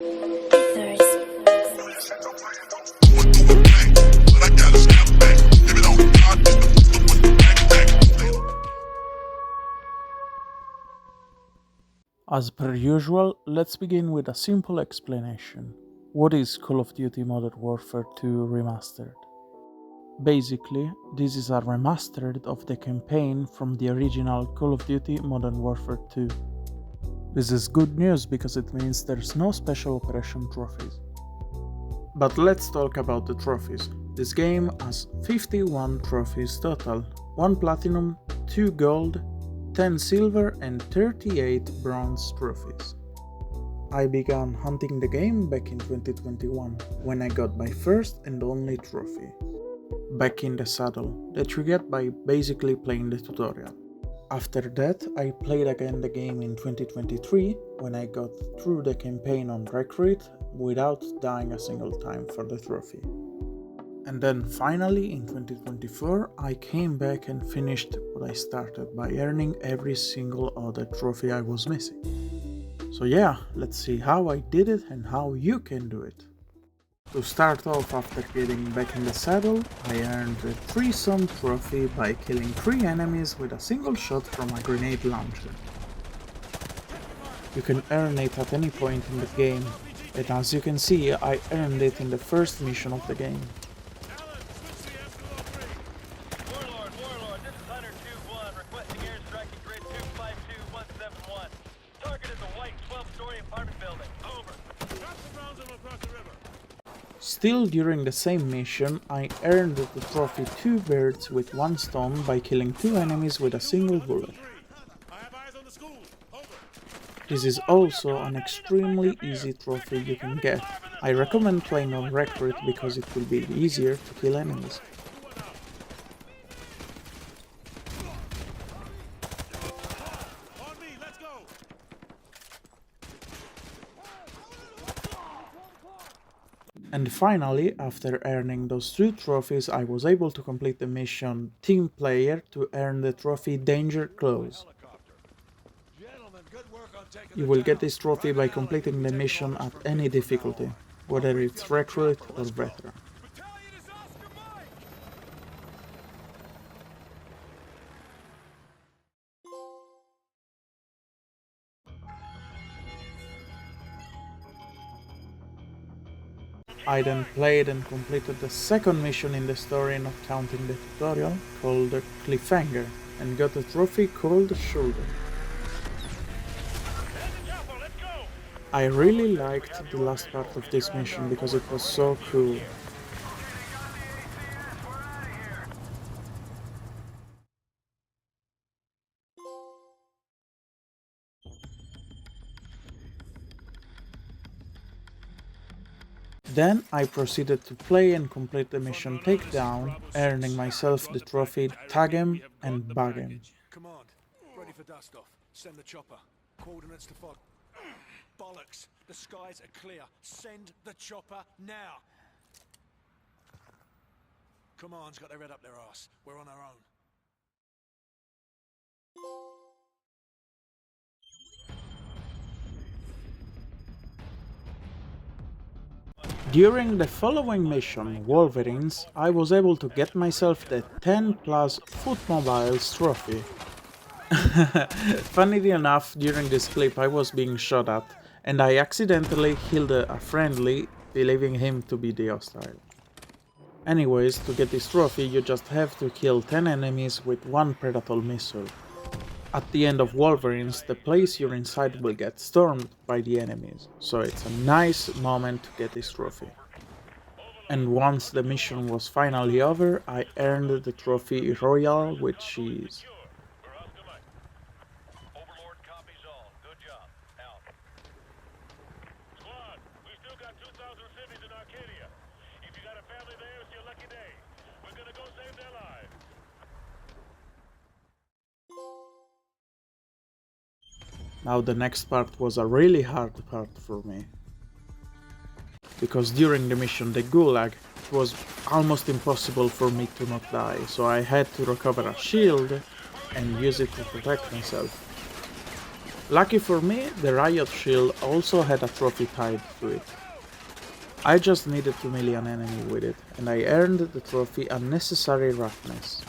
As per usual, let's begin with a simple explanation. What is Call of Duty Modern Warfare 2 Remastered? Basically, this is a remastered of the campaign from the original Call of Duty Modern Warfare 2. This is good news because it means there's no special operation trophies. But let's talk about the trophies. This game has 51 trophies total, 1 platinum, 2 gold, 10 silver and 38 bronze trophies. I began hunting the game back in 2021, when I got my first and only trophy. Back in the Saddle, that you get by basically playing the tutorial. After that, I played again the game in 2023, when I got through the campaign on Recruit without dying a single time for the trophy. And then finally in 2024 I came back and finished what I started by earning every single other trophy I was missing. So yeah, let's see how I did it and how you can do it. To start off, after getting back in the saddle, I earned the threesome trophy by killing 3 enemies with a single shot from a grenade launcher. You can earn it at any point in the game, and as you can see I earned it in the first mission of the game. Still during the same mission, I earned the trophy 2 birds with 1 stone by killing 2 enemies with a single bullet. This is also an extremely easy trophy you can get. I recommend playing on Recruit because it will be easier to kill enemies. And finally, after earning those 2 trophies, I was able to complete the mission Team Player to earn the trophy Danger Close. You will get this trophy by completing the mission at any difficulty, whether it's Recruit or Veteran. I then played and completed the second mission in the story, not counting the tutorial, called the Cliffhanger, and got a trophy called Shoulder. I really liked the last part of this mission because it was so cool. Then I proceeded to play and complete the mission Takedown, earning myself the trophy Tag 'em and Bag 'em. Command, ready for dust off. Send the chopper. Coordinates to fog. Bollocks, the skies are clear. Send the chopper now. Command's got their head up their arse. We're on our own. During the following mission, Wolverines, I was able to get myself the 10 plus Footmobiles trophy. Funnily enough, during this clip I was being shot at, and I accidentally killed a friendly, believing him to be the hostile. Anyways, to get this trophy you just have to kill 10 enemies with 1 Predator missile. At the end of Wolverines, the place you're inside will get stormed by the enemies, so it's a nice moment to get this trophy. And once the mission was finally over, I earned the trophy Royale with cheese. Now the next part was a really hard part for me. Because during the mission the Gulag, it was almost impossible for me to not die, so I had to recover a shield and use it to protect myself. Lucky for me, the riot shield also had a trophy tied to it. I just needed to melee an enemy with it, and I earned the trophy Unnecessary Roughness.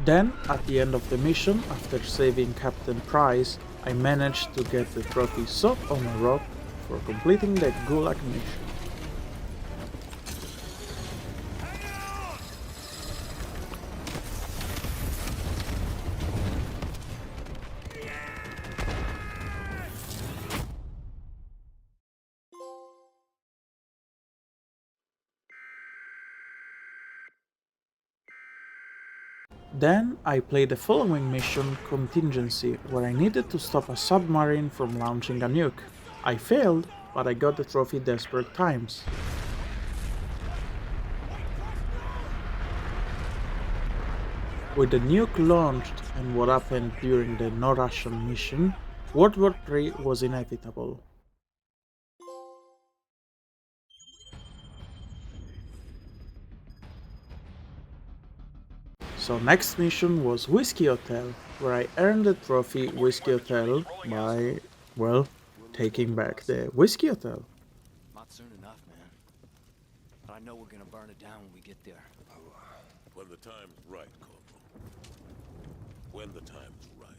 Then, at the end of the mission, after saving Captain Price, I managed to get the trophy Soap on a Rock for completing the Gulag mission. Then I played the following mission, Contingency, where I needed to stop a submarine from launching a nuke. I failed, but I got the trophy Desperate Times. With the nuke launched and what happened during the No Russian mission, World War III was inevitable. So next mission was Whiskey Hotel, where I earned the trophy Whiskey Hotel by, well, taking back the Whiskey Hotel. Not soon enough, man. But I know we're gonna burn it down when we get there. When the time's right, Corporal. When the time's right.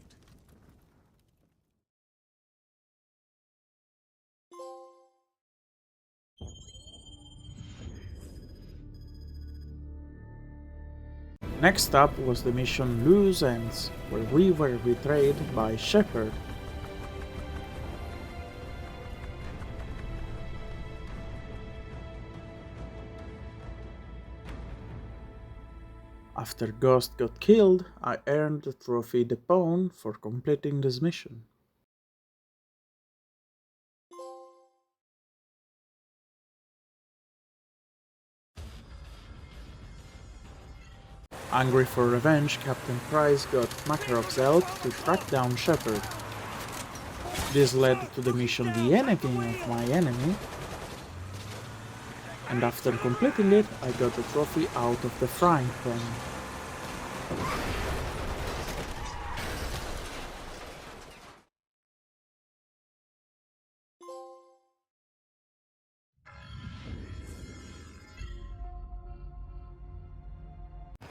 Next up was the mission Loose Ends, where we were betrayed by Shepard. After Ghost got killed, I earned the trophy The Pawn for completing this mission. Angry for revenge, Captain Price got Makarov's help to track down Shepard. This led to the mission The Enemy of My Enemy, and after completing it, I got the trophy Out of the Frying Pan.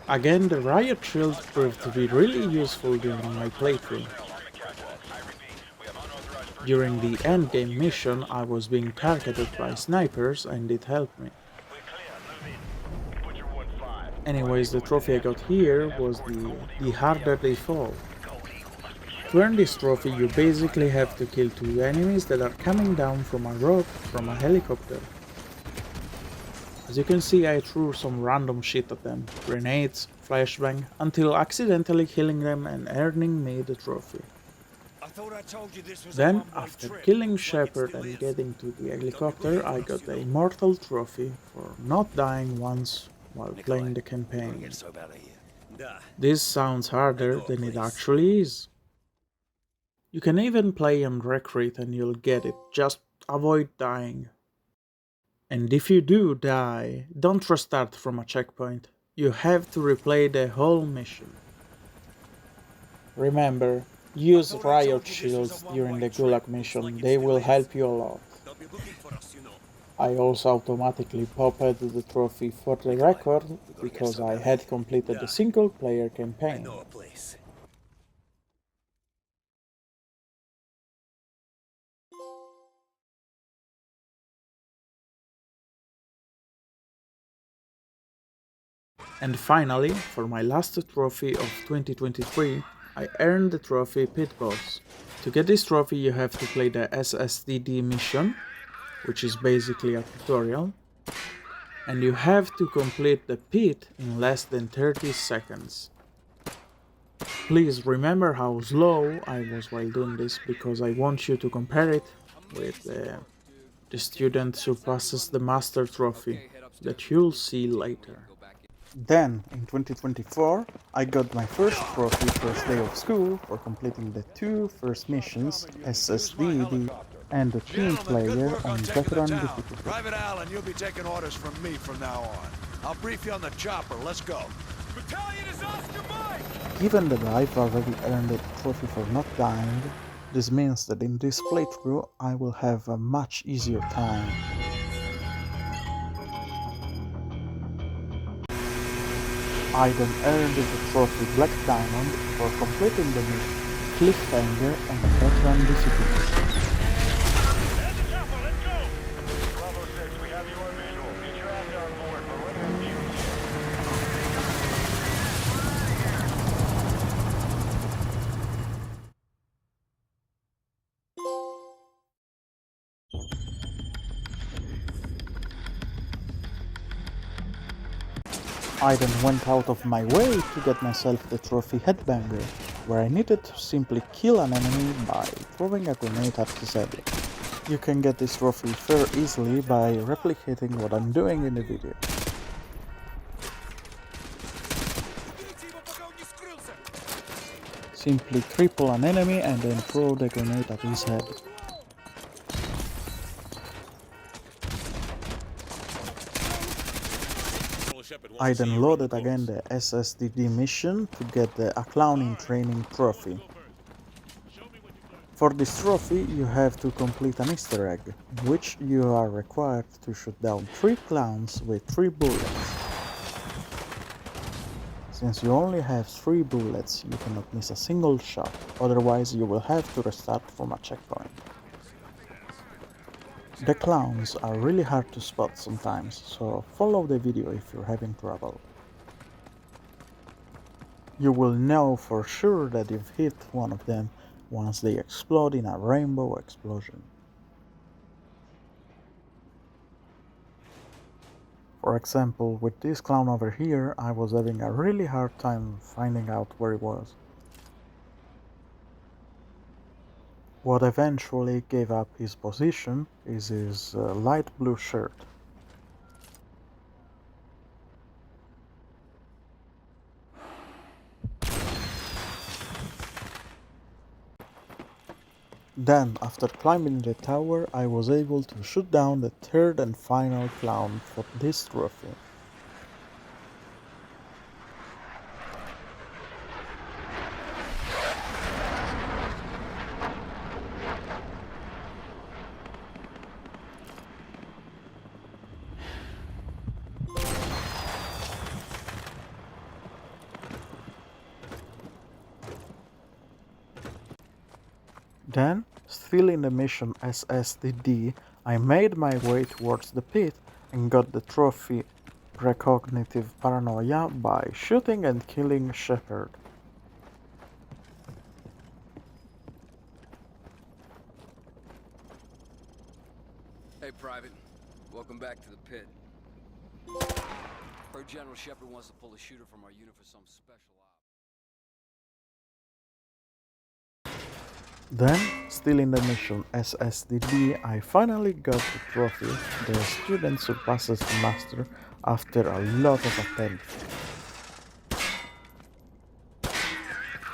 Again, the riot shield proved to be really useful during my playthrough. During the endgame mission, I was being targeted by snipers and it helped me. Anyways, the trophy I got here was the Harder They Fall. To earn this trophy, you basically have to kill 2 enemies that are coming down from a rope from a helicopter. As you can see, I threw some random shit at them, grenades, flashbang, until accidentally killing them and earning me the trophy. Then, after killing Shepard and getting to the helicopter, I got the Immortal trophy for not dying once while playing the campaign. This sounds harder than it actually is. You can even play on Recruit and you'll get it, just avoid dying. And if you do die, don't restart from a checkpoint. You have to replay the whole mission. Remember, use riot shields during the Gulag mission, they will help you a lot. I also automatically popped the trophy for the record because I had completed the single player campaign. And finally, for my last trophy of 2023, I earned the trophy Pit Boss. To get this trophy you have to play the SSDD mission, which is basically a tutorial, and you have to complete the pit in less than 30 seconds. Please remember how slow I was while doing this, because I want you to compare it with the student surpasses the master trophy that you'll see later. Then, in 2024, I got my first trophy first day of school for completing the 2 first missions, SSDD and the team Gentlemen, good player work on on taking the veteran town. difficulty. Private Allen, you'll be taking orders from me from now on. I'll brief you on the chopper. Let's go. Battalion is Oscar Mike! Given that I've already earned a trophy for not dying, this means that in this playthrough I will have a much easier time. I then earned the trophy Black Diamond for completing the mission Cliffhanger and Veteran Difficulty. Head the chopper, let's go! Bravo 6, we have you on visual. Get your ass on board. We're ready to view. I then went out of my way to get myself the trophy Headbanger, where I needed to simply kill an enemy by throwing a grenade at his head. You can get this trophy fairly easily by replicating what I'm doing in the video. Simply cripple an enemy and then throw the grenade at his head. I then loaded again the SSDD mission to get the A Clown in Training trophy. For this trophy you have to complete an Easter egg, in which you are required to shoot down 3 clowns with 3 bullets. Since you only have 3 bullets, you cannot miss a single shot, otherwise you will have to restart from a checkpoint. The clowns are really hard to spot sometimes, so follow the video if you're having trouble. You will know for sure that you've hit one of them once they explode in a rainbow explosion. For example, with this clown over here, I was having a really hard time finding out where he was. What eventually gave up his position is his light blue shirt. Then, after climbing the tower, I was able to shoot down the third and final clown for this trophy. Then, still in the mission SSDD, I made my way towards the pit and got the trophy Precognitive Paranoia by shooting and killing Shepard. Hey, Private. Welcome back to the pit. Heard General Shepard wants to pull a shooter from our unit for some special op. Then, still in the mission SSDD, I finally got the trophy, the Student Surpasses Master, after a lot of attempts.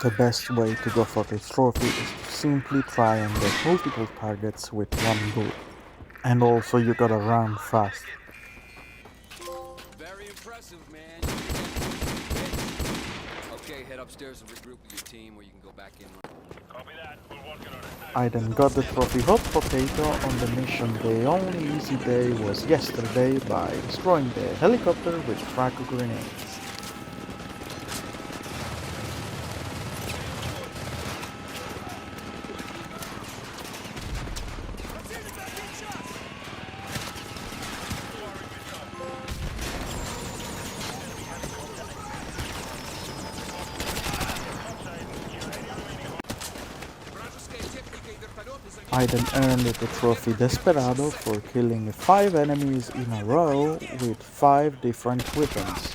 The best way to go for this trophy is to simply try and get multiple targets with one bullet. And also you gotta run fast. Very impressive, man. Okay, head upstairs and regroup with your team, or you can go back in. Copy that. We're working on it. I then got the trophy Hot Potato on the mission The Only Easy Day Was Yesterday by destroying the helicopter with frag grenades. I then earned the trophy Desperado for killing 5 enemies in a row with 5 different weapons.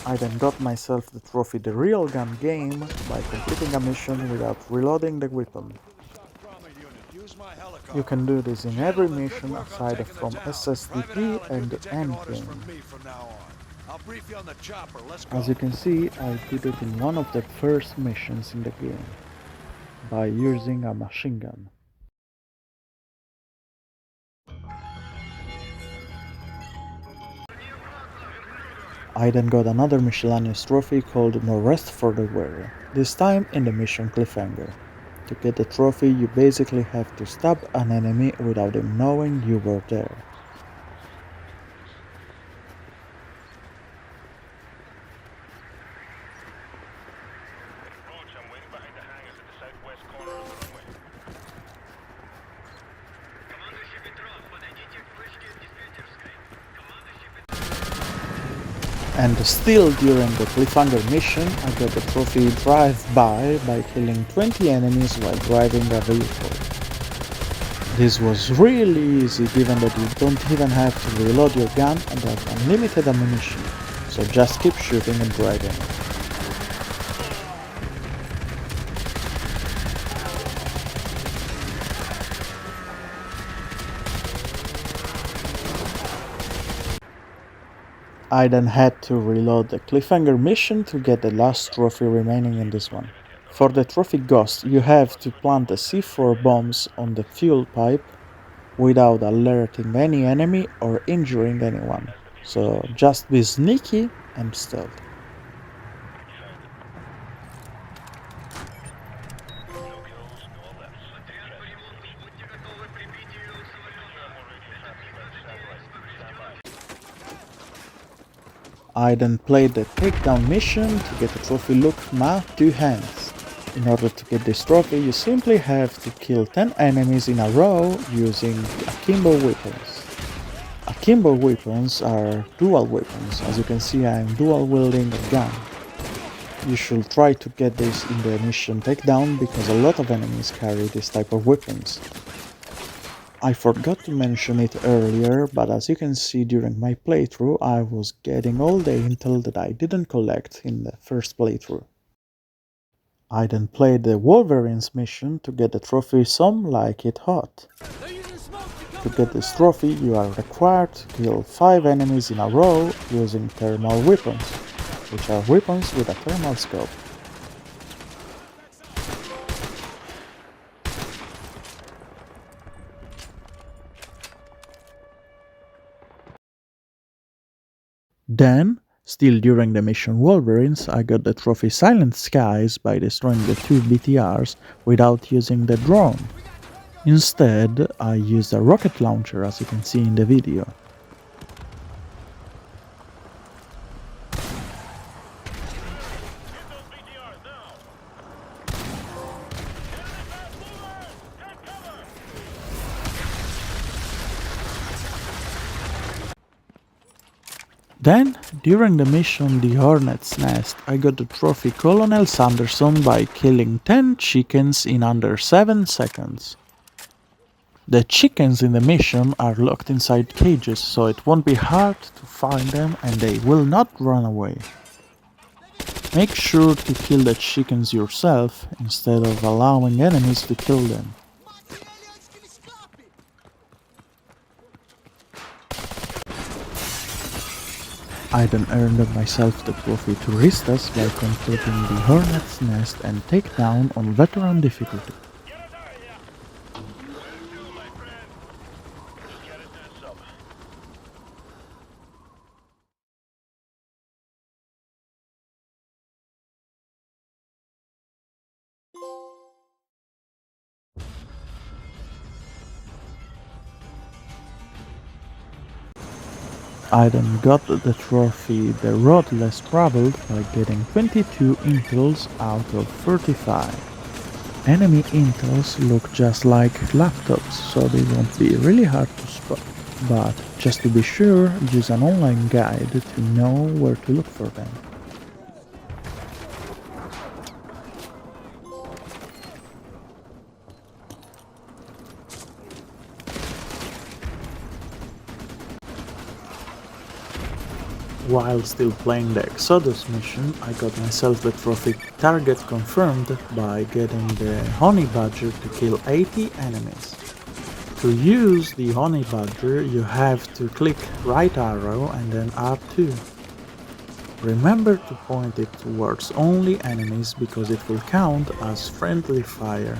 I then got myself the trophy The Real Gun Game by completing a mission without reloading the weapon. You can do this in every mission aside from SSDP and Endgame. As you can see, I did it in one of the first missions in the game, by using a machine gun. I then got another miscellaneous trophy called No Rest for the Weary, this time in the mission Cliffhanger. To get the trophy, you basically have to stab an enemy without him knowing you were there. Roach, I'm waiting behind the hangars at the southwest corner of the runway. And still during the Cliffhanger mission, I got the trophy Drive-By by killing 20 enemies while driving a vehicle. This was really easy given that you don't even have to reload your gun and have unlimited ammunition, so just keep shooting and driving. I then had to reload the Cliffhanger mission to get the last trophy remaining in this one. For the trophy Ghost, you have to plant the C4 bombs on the fuel pipe without alerting any enemy or injuring anyone. So just be sneaky and stealth. I then played the takedown mission to get the trophy Look Ma 2 Hands. In order to get this trophy, you simply have to kill 10 enemies in a row using akimbo weapons. Akimbo weapons are dual weapons. As you can see, I am dual wielding a gun. You should try to get this in the mission takedown because a lot of enemies carry this type of weapons. I forgot to mention it earlier, but as you can see during my playthrough, I was getting all the intel that I didn't collect in the first playthrough. I then played the Wolverines mission to get the trophy Some Like It Hot. To get this trophy, you are required to kill 5 enemies in a row using thermal weapons, which are weapons with a thermal scope. Then, still during the mission Wolverines, I got the trophy Silent Skies by destroying the 2 BTRs without using the drone. Instead, I used a rocket launcher, as you can see in the video. Then, during the mission The Hornet's Nest, I got the trophy Colonel Sanderson by killing 10 chickens in under 7 seconds. The chickens in the mission are locked inside cages, so it won't be hard to find them and they will not run away. Make sure to kill the chickens yourself instead of allowing enemies to kill them. I then earned myself the trophy Turistas by completing the Hornet's Nest and Takedown on Veteran difficulty. I then got the trophy The Road Less Traveled by getting 22 intels out of 35. Enemy intels look just like laptops, so they won't be really hard to spot, but just to be sure, use an online guide to know where to look for them. While still playing the Exodus mission, I got myself the trophy target confirmed by getting the honey badger to kill 80 enemies. To use the honey badger, you have to click right arrow and then R2. Remember to point it towards only enemies because it will count as friendly fire.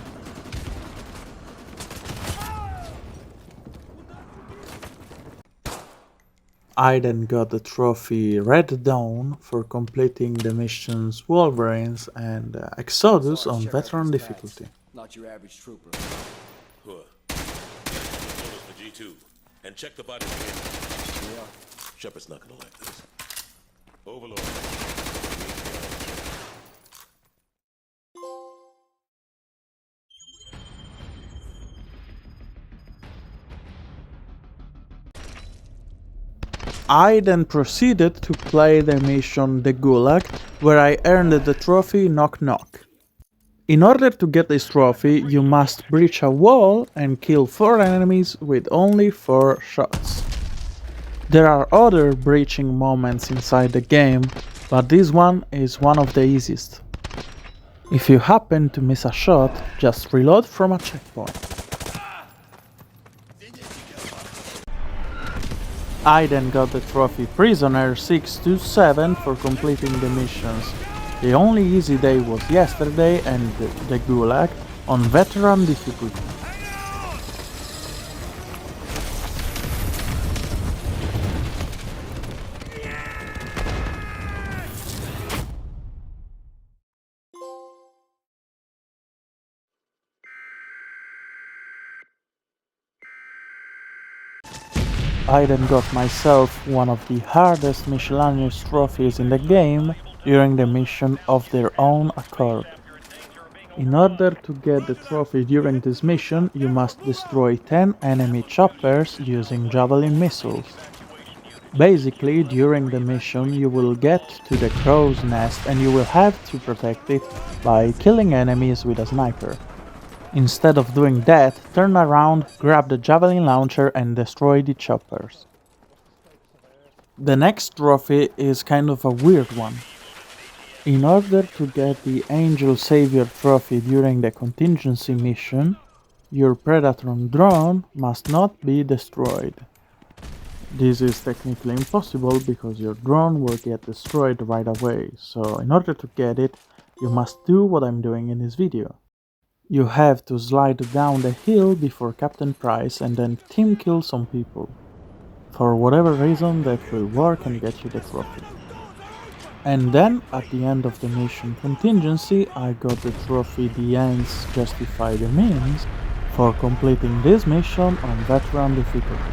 I then got the trophy Red Dawn for completing the missions Wolverines and Exodus on veteran difficulty. Not your average trooper. Huh. Notice the G2. And check the body again. Yeah. Shepard's not gonna like this. Overlord. I then proceeded to play the mission The Gulag, where I earned the trophy Knock Knock. In order to get this trophy, you must breach a wall and kill 4 enemies with only 4 shots. There are other breaching moments inside the game, but this one is one of the easiest. If you happen to miss a shot, just reload from a checkpoint. I then got the trophy Prisoner 627 for completing the missions. The only easy day was yesterday and the Gulag on veteran difficulty. I then got myself one of the hardest miscellaneous trophies in the game during the mission Of Their Own Accord. In order to get the trophy during this mission, you must destroy 10 enemy choppers using javelin missiles. Basically, during the mission you will get to the crow's nest and you will have to protect it by killing enemies with a sniper. Instead of doing that, turn around, grab the javelin launcher and destroy the choppers. The next trophy is kind of a weird one. In order to get the Angel Savior trophy during the contingency mission, your Predatron drone must not be destroyed. This is technically impossible because your drone will get destroyed right away, so in order to get it, you must do what I'm doing in this video. You have to slide down the hill before Captain Price and then team kill some people. For whatever reason that will work and get you the trophy. And then, at the end of the mission contingency, I got the trophy The Ends Justify the Means for completing this mission on veteran difficulty.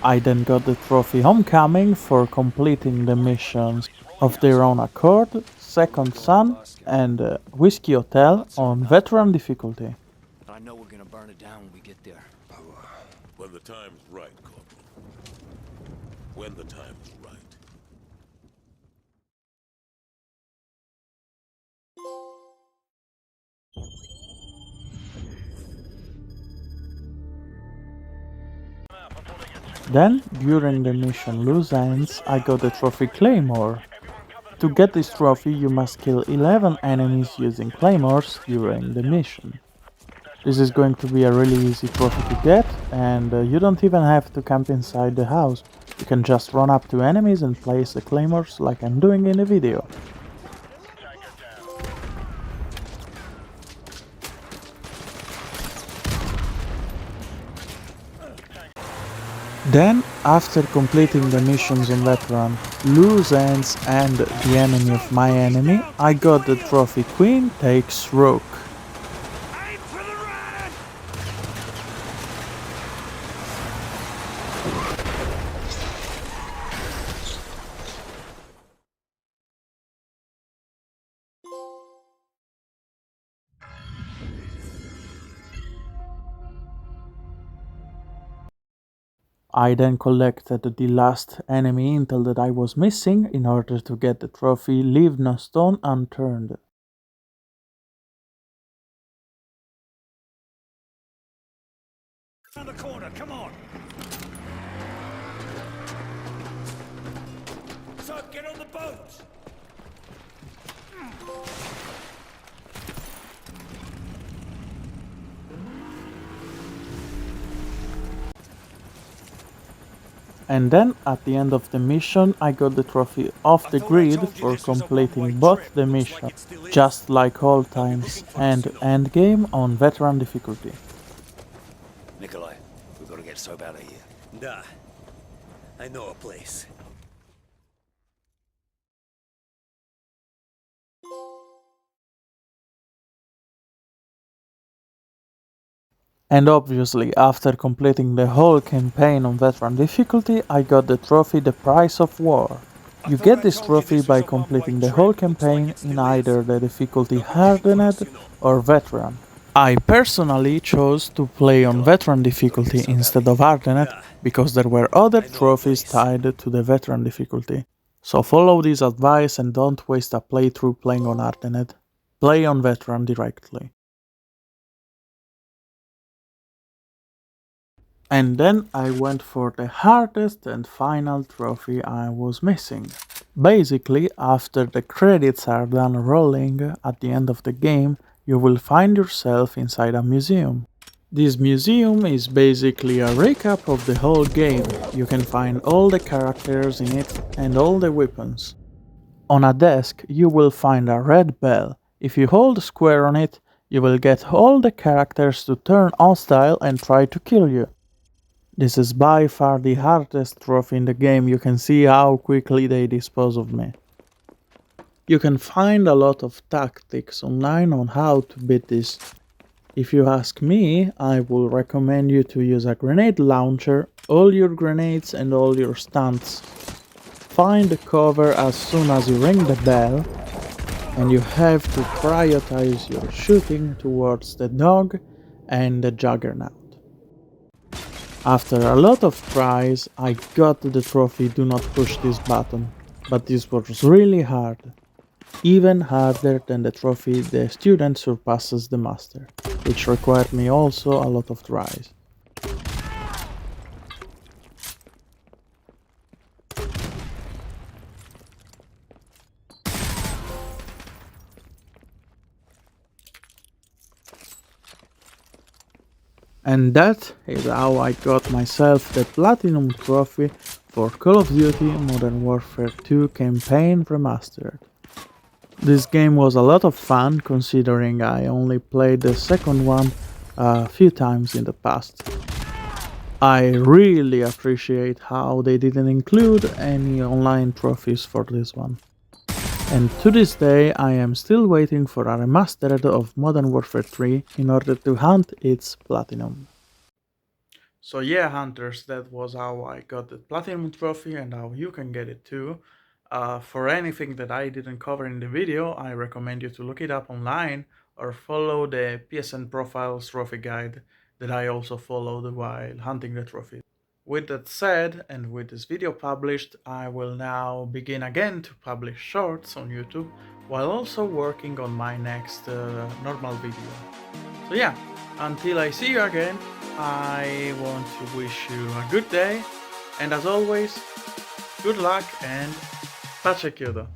I then got the trophy Homecoming for completing the missions Of Their Own Accord, Second Son, and Whiskey Hotel on veteran difficulty. I know we're gonna burn it down when we get there. When the time's right, Corporal. When the time's right. Then, during the mission Loose Ends, I got the trophy Claymore. To get this trophy, you must kill 11 enemies using claymores during the mission. This is going to be a really easy trophy to get, and you don't even have to camp inside the house. You can just run up to enemies and place the claymores like I'm doing in the video. Then, after completing the missions on veteran, Loose Ends and the enemy of my enemy, I got the trophy Queen Takes Rook. I then collected the last enemy intel that I was missing in order to get the trophy Leave No Stone Unturned. Around the corner, come on! So, get on the boat! And then, at the end of the mission, I got the trophy off the grid for completing both the mission, just like all times, and endgame on veteran difficulty. Nikolai, we've got to get Soap out of here. Da. I know a place. And obviously, after completing the whole campaign on veteran difficulty, I got the trophy The Price of War. You get this trophy by completing the whole campaign in either the difficulty Hardened or Veteran. I personally chose to play on Veteran difficulty instead of Hardened because there were other trophies tied to the Veteran difficulty. So follow this advice and don't waste a playthrough playing on Hardened. Play on Veteran directly. And then I went for the hardest and final trophy I was missing. Basically, after the credits are done rolling at the end of the game, you will find yourself inside a museum. This museum is basically a recap of the whole game. You can find all the characters in it and all the weapons. On a desk, you will find a red bell. If you hold square on it, you will get all the characters to turn hostile and try to kill you. This is by far the hardest trophy in the game. You can see how quickly they dispose of me. You can find a lot of tactics online on how to beat this. If you ask me, I will recommend you to use a grenade launcher, all your grenades and all your stunts. Find the cover as soon as you ring the bell, and you have to prioritize your shooting towards the dog and the juggernaut. After a lot of tries, I got the trophy Do Not Push This Button, but this was really hard. Even harder than the trophy The Student Surpasses the Master, which required me also a lot of tries. And that is how I got myself the Platinum Trophy for Call of Duty Modern Warfare 2 Campaign Remastered. This game was a lot of fun considering I only played the second one a few times in the past. I really appreciate how they didn't include any online trophies for this one. And to this day I am still waiting for a remastered of Modern Warfare 3 in order to hunt its platinum. So yeah, hunters, that was how I got the platinum trophy and how you can get it too. For anything that I didn't cover in the video, I recommend you to look it up online or follow the PSN Profiles trophy guide that I also followed while hunting the trophy. With that said, and with this video published, I will now begin again to publish shorts on YouTube, while also working on my next normal video. So yeah, until I see you again, I want to wish you a good day, and as always, good luck and pace chiudo.